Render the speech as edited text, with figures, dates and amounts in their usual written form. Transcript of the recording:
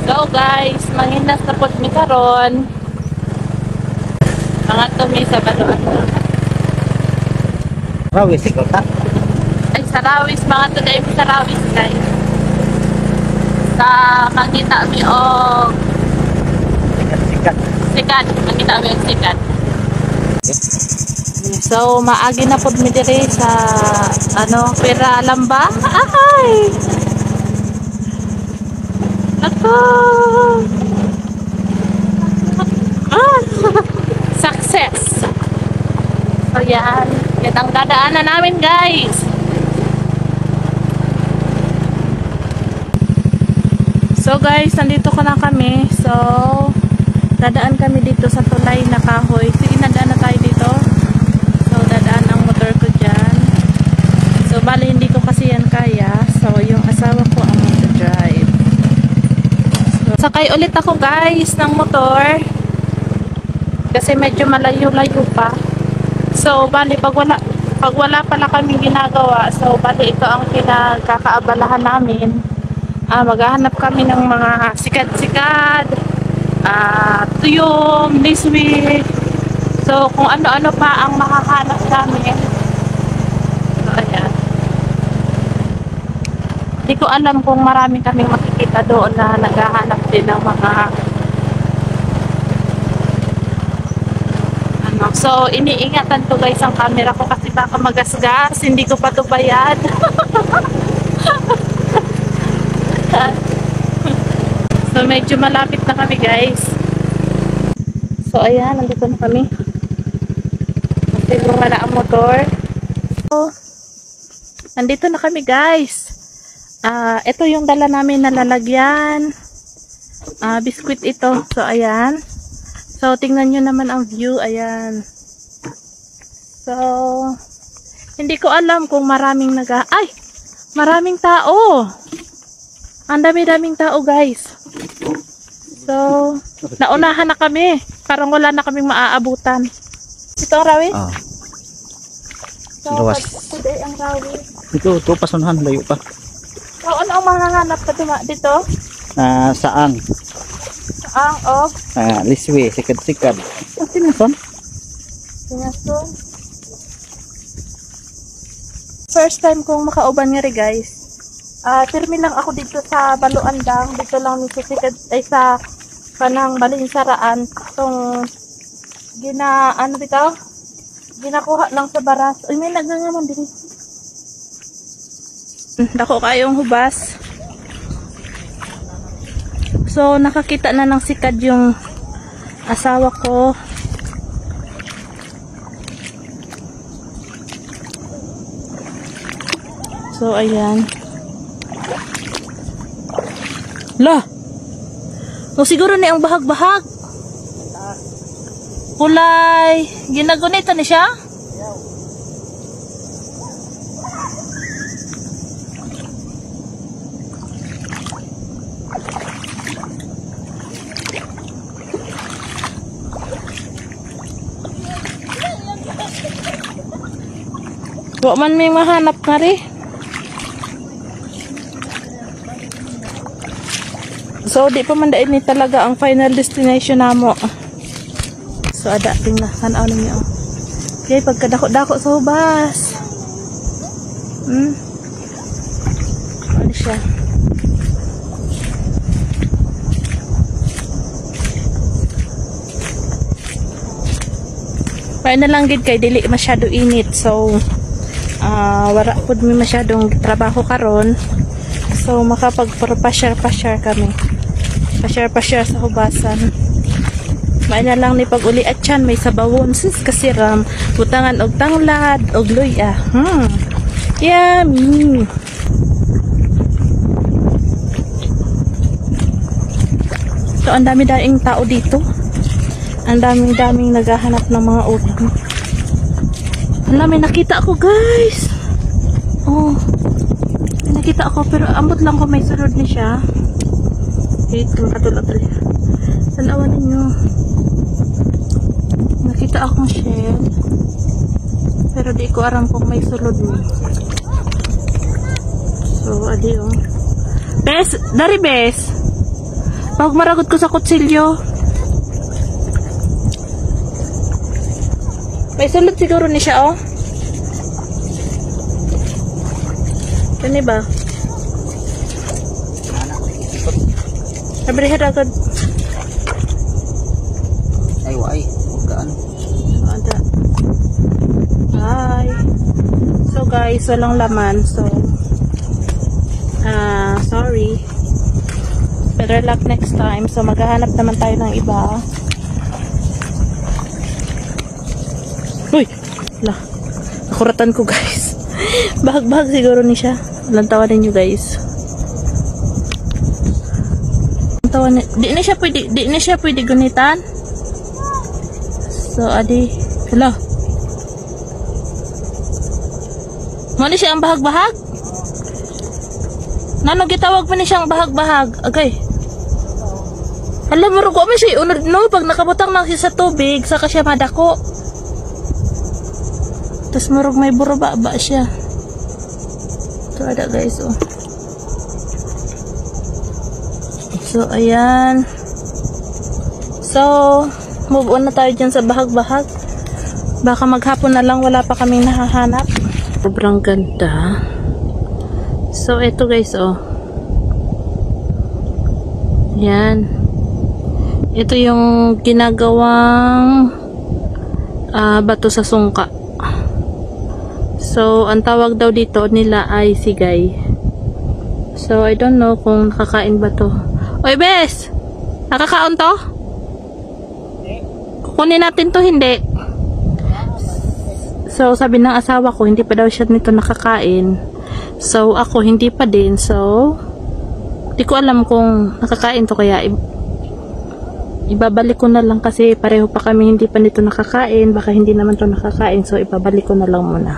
So guys, manginas na po mi karon. Mga tumi sa baluan. Rawis ikaw ta? Ay, sarawis. Mga to dahil sarawis guys. Sa mangita mi o sikat. Mangita mi o sikat. So, maagi na po mi diri sa Pera Lamba. Ay! Ako! Success! So, yan. Yan ang dadaanan namin, guys. So, guys, nandito ko na kami. So, dadaan kami dito sa tulay na kahoy. Sige, nadaan na tayo dito. So, dadaan ang motor ko dyan. So, bali, hindi ko kasi yan kaya. So, yung asawa ko ang mag-drive. So, sakay ulit ako, guys, ng motor. Kasi medyo malayo-layo pa. So, bali, pag wala pala kaming ginagawa, so, bali, ito ang pinagkakaabalahan namin. Maghahanap kami ng mga sikat-sikat, tuyom, liswi. So, kung ano-ano pa ang makahanap namin. So, ayan. Hindi ko alam kung marami kaming makikita doon na naghahanap din ng mga So, iniingatan to guys ang camera ko kasi baka magasgas. Hindi ko pa to bayad. So, medyo malapit na kami guys. So, ayan. Nandito na kami. Kasi wala ang motor. So, nandito na kami guys. Ito yung dala namin na lalagyan. Biskuit ito. So, ayan. So, tingnan nyo naman ang view. Ayan. So, hindi ko alam kung maraming ay! Maraming tao! Ang dami-daming tao, guys. So, naunahan na kami. Parang wala na kaming maaabutan. Ito ang rawis? So, Luwas. today ang rawis. Ito, pasunahan. Layo pa. So, ano ang mahanap ka dito? Saang. Ang Liswi, sikat-sikat. Sinason? Sinason. First time kong makauban nga rin guys. Termi lang ako dito sa Baluandang. Dito lang nito sikat ay sa kanang Balinsaraan. Itong ginakuha lang sa baras. Uy, may nagngangaman din. Dako kayong hubas. So, nakakita na ng sikad yung asawa ko. So, ayan. Lah! O, siguro na ang bahag-bahag. Kulay. Ginagunita na siya? Wa man may mahanap ka rin. So, di pa man daig ni talaga ang final destination namo. So, ada tingnan tanaw ninyo. Okay, pagkadako-dako sa hubas. Ano siya? Kaya na lang gid kay dili masyado init. So, wala pud mi masyadong trabaho karon. So, makapagpasyar-pasyar kami. Pasyar-pasyar sa hubasan. May na lang ni pag-uli at yan, may sabawon sis kasi ram, butangan og tanglad og luya. Yummy. So, ang dami-daming tao dito. Ang daming naghahanap ng mga ulam. Wala, may nakita ako guys. Oh, may nakita ako pero ambot lang ko may sunod ni siya. Ito, katulad-tulad. Tanawan ninyo. Nakita akong shell. Pero di ko aram kung may sulod mo. So, adi oh. Bes, dari bes. Pag maragot ko sa kutsilyo. May sulot siguro ni siya, oh. Kani ba? Sabrihan agad. Ay, wai. Huwag Ada. Hi. So guys, walang laman. So, sorry. Better luck next time. So, maghahanap naman tayo ng iba. Uy! Wala. Nakuratan ko guys. Bahag-bahag siguro ni siya. Walang tawanin nyo guys. Di na siya pwede gunitan. So, adi. Hello. Mali siya ang bahag-bahag? Nano gitawag pa ni siyang bahag-bahag? Okay. Alam mo, ko man siya unod no, pag nakabutang na siya sa tubig, saka siya madako. Tapos murag may buraba-ba siya. Ito ada guys, oh. So, ayan. So, move on na tayo dyan sa bahag-bahag. Baka maghapon na lang, wala pa kaming nahahanap. Sobrang ganda. So, ito guys, oh. Yan. Ito yung ginagawang bato sa sungka. So, ang tawag daw dito nila ay sigay. So, I don't know kung nakakain ba to. Oy, Bes! Nakakaon to? Kukunin natin to, hindi. So, sabi ng asawa ko, hindi pa daw siya nito nakakain. So, ako, hindi pa din. So, di ko alam kung nakakain to, kaya ibabalik ko na lang kasi pareho pa kami hindi pa nito nakakain. Baka hindi naman to nakakain. So, ibabalik ko na lang muna.